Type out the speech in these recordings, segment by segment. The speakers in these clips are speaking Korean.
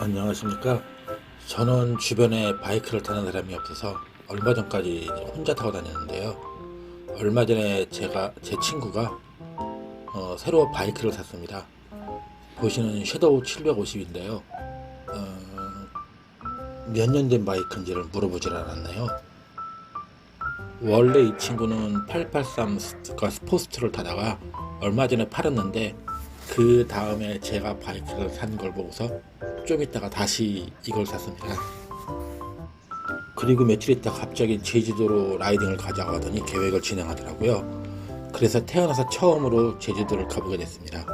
안녕하십니까. 저는 주변에 바이크를 타는 사람이 없어서 얼마 전까지 혼자 타고 다녔는데요. 얼마 전에 제 친구가 새로 바이크를 샀습니다. 보시는 섀도우 750인데요. 몇 년 된 바이크인지를 물어보질 않았네요. 원래 이 친구는 883 스포스트를 타다가 얼마 전에 팔았는데, 그 다음에 제가 바이크를 산 걸 보고서 좀 있다가 다시 이걸 샀습니다. 그리고 며칠 있다 갑자기 제주도로 라이딩을 가자고 하더니 계획을 진행하더라고요. 그래서 태어나서 처음으로 제주도를 가보게 됐습니다.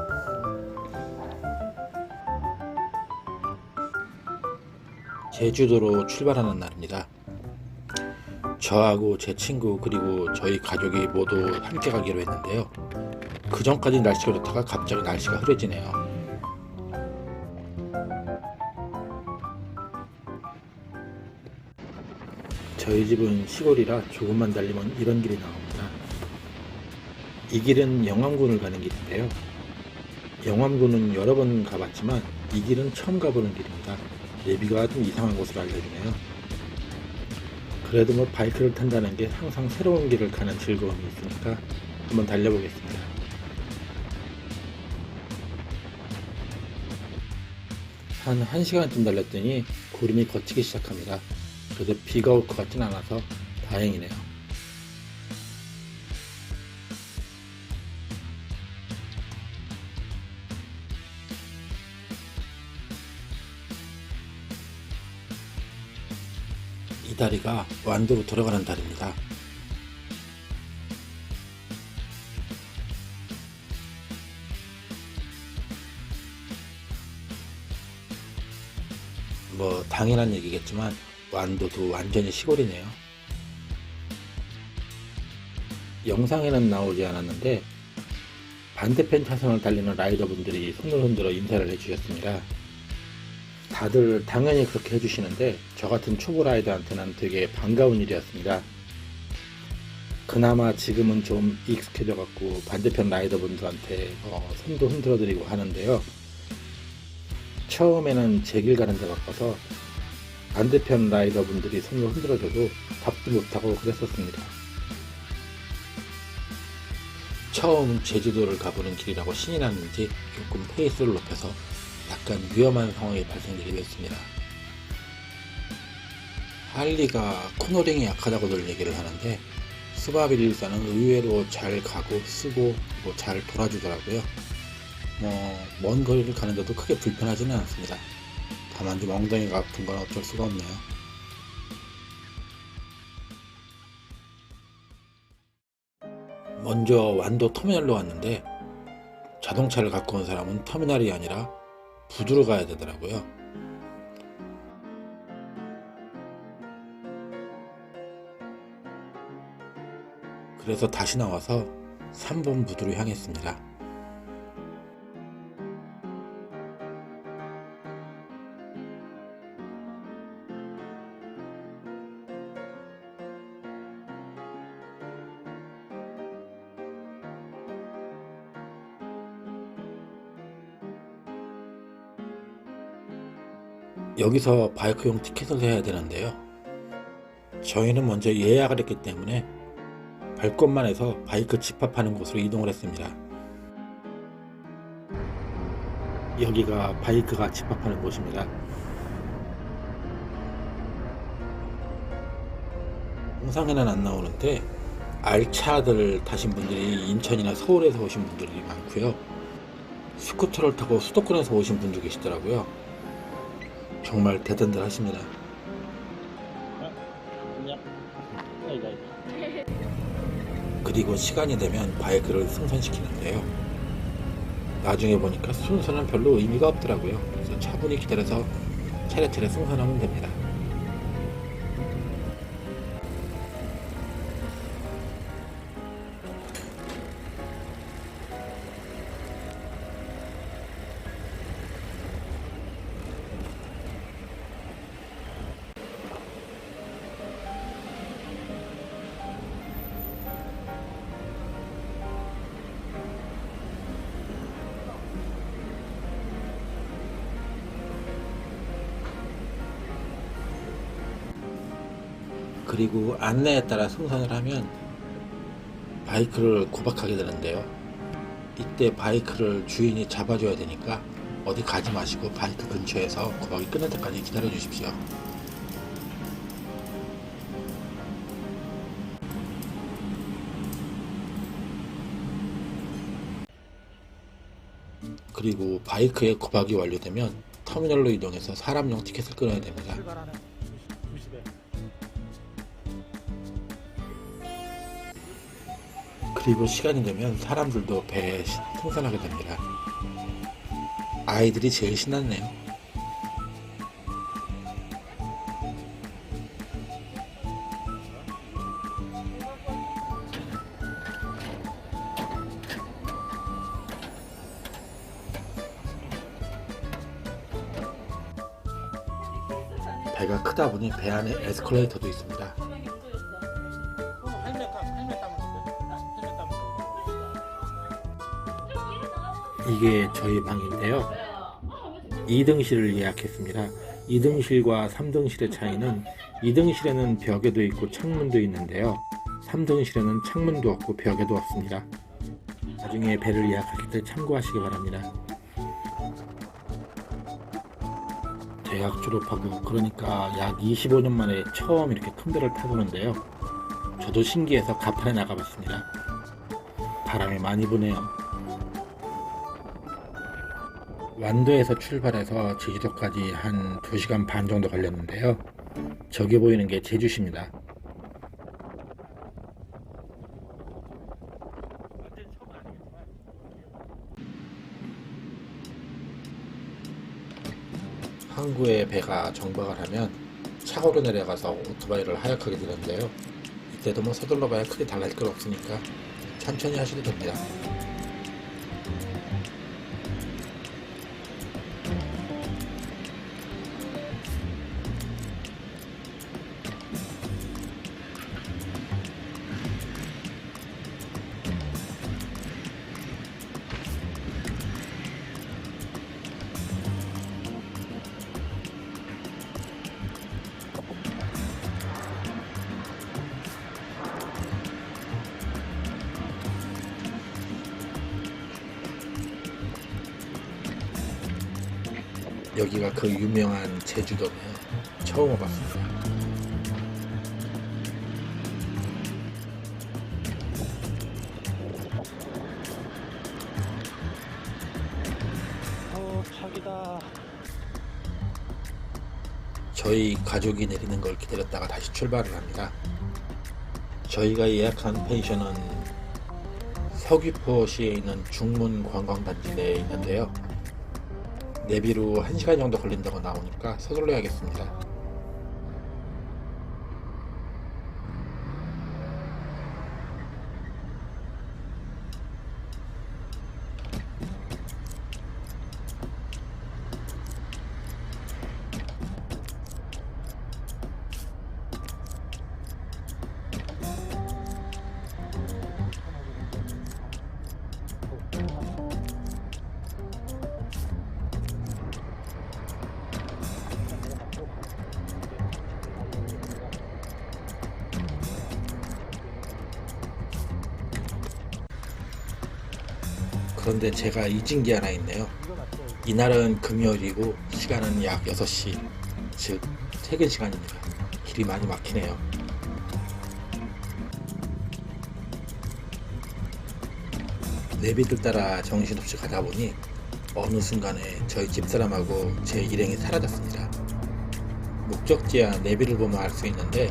제주도로 출발하는 날입니다. 저하고 제 친구 그리고 저희 가족이 모두 함께 가기로 했는데요. 그 전까지 날씨가 좋다가 갑자기 날씨가 흐려지네요. 저희 집은 시골이라 조금만 달리면 이런 길이 나옵니다. 이 길은 영암군을 가는 길인데요. 영암군은 여러 번 가봤지만 이 길은 처음 가보는 길입니다. 예비가 좀 이상한 곳으로 알려주네요. 그래도 뭐 바이크를 탄다는 게 항상 새로운 길을 가는 즐거움이 있으니까 한번 달려보겠습니다. 한 1시간쯤 달렸더니 구름이 걷히기 시작합니다. 그래도 비가 올 것 같진 않아서 다행이네요. 이 다리가 완도로 들어가는 다리입니다. 뭐 당연한 얘기겠지만 완도도 완전히 시골이네요. 영상에는 나오지 않았는데 반대편 차선을 달리는 라이더분들이 손을 흔들어 인사를 해주셨습니다. 다들 당연히 그렇게 해주시는데 저 같은 초보 라이더한테는 되게 반가운 일이었습니다. 그나마 지금은 좀 익숙해져 갖고 반대편 라이더분들한테 손도 흔들어 드리고 하는데요. 처음에는 제 길 가는 데 바빠서 반대편 라이더분들이 손을 흔들어줘도 답도 못하고 그랬었습니다. 처음 제주도를 가보는 길이라고 신이 났는지 조금 페이스를 높여서 약간 위험한 상황이 발생되기도 했습니다. 할리가 코너링이 약하다고들 얘기를 하는데 스바빌1사는 의외로 잘 가고 쓰고 잘 돌아주더라고요. 먼 거리를 가는데도 크게 불편하지는 않습니다. 다만 좀 엉덩이가 아픈 건 어쩔 수가 없네요. 먼저 완도 터미널로 왔는데 자동차를 갖고 온 사람은 터미널이 아니라 부두로 가야 되더라고요. 그래서 다시 나와서 3번 부두로 향했습니다. 여기서 바이크용 티켓을 해야 되는데요. 저희는 먼저 예약을 했기 때문에 발권만 해서 바이크 집합하는 곳으로 이동을 했습니다. 여기가 바이크가 집합하는 곳입니다. 영상에는 안 나오는데 알차들 타신 분들이 인천이나 서울에서 오신 분들이 많고요. 스쿠터를 타고 수도권에서 오신 분도 계시더라고요. 정말 대단들 하십니다. 그리고 시간이 되면 바이크를 승선시키는데요. 나중에 보니까 순서는 별로 의미가 없더라고요. 그래서 차분히 기다려서 차례차례 승선하면 됩니다. 그리고 안내에 따라 승선을 하면 바이크를 구박하게 되는데요. 이때 바이크를 주인이 잡아줘야 되니까 어디 가지 마시고 바이크 근처에서 구박이 끝날 때까지 기다려 주십시오. 그리고 바이크의 구박이 완료되면 터미널로 이동해서 사람용 티켓을 끊어야 됩니다. 그리고 시간이 되면 사람들도 배에 승선하게 됩니다. 아이들이 제일 신났네요. 배가 크다 보니 배 안에 에스컬레이터도 있습니다. 이게 저희 방인데요. 2등실을 예약했습니다. 2등실과 3등실의 차이는 2등실에는 벽에도 있고 창문도 있는데요. 3등실에는 창문도 없고 벽에도 없습니다. 나중에 배를 예약하실 때 참고하시기 바랍니다. 대학 졸업하고 그러니까 약 25년 만에 처음 이렇게 큰 배를 타보는데요. 저도 신기해서 가판에 나가봤습니다. 바람이 많이 부네요. 완도에서 출발해서 제주도까지 한 2시간 반 정도 걸렸는데요. 저기 보이는 게 제주시입니다. 항구에 배가 정박을 하면 차고로 내려가서 오토바이를 하역하게 되는데요. 이때도 뭐 서둘러 봐야 크게 달라질 건 없으니까 천천히 하셔도 됩니다. 여기가 그 유명한 제주도네요. 처음 와봤습니다. 파기다. 저희 가족이 내리는 걸 기다렸다가 다시 출발을 합니다. 저희가 예약한 펜션은 서귀포시에 있는 중문 관광단지 내에 있는데요. 내비로 1시간 정도 걸린다고 나오니까 서둘러야겠습니다. 그런데 제가 잊은 게 하나 있네요. 이날은 금요일이고 시간은 약 6시, 즉 퇴근 시간입니다. 길이 많이 막히네요. 내비들 따라 정신없이 가다 보니 어느 순간에 저희 집사람하고 제 일행이 사라졌습니다. 목적지야 내비를 보면 알 수 있는데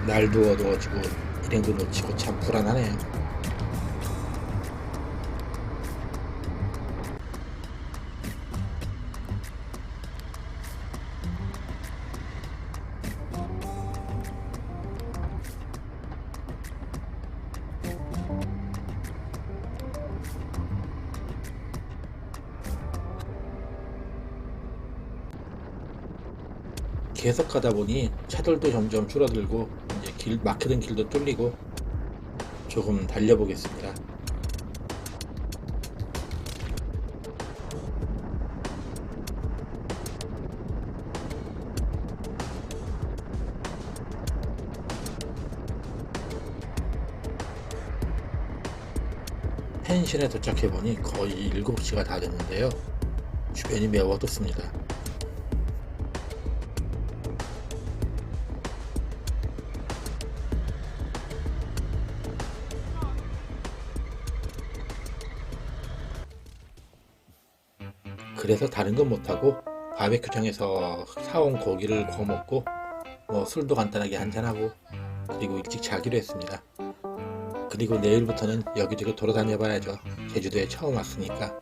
날도 어두워지고 일행도 놓치고 참 불안하네요. 계속 가다 보니 차들도 점점 줄어들고 이제 막히던 길도 뚫리고 조금 달려보겠습니다. 펜션에 도착해보니 거의 7시가 다 됐는데요. 주변이 매우 어둡습니다. 그래서 다른 건 못하고 바베큐장에서 사온 고기를 구워 먹고 술도 간단하게 한잔하고 그리고 일찍 자기로 했습니다. 그리고 내일부터는 여기저기 돌아다녀 봐야죠. 제주도에 처음 왔으니까.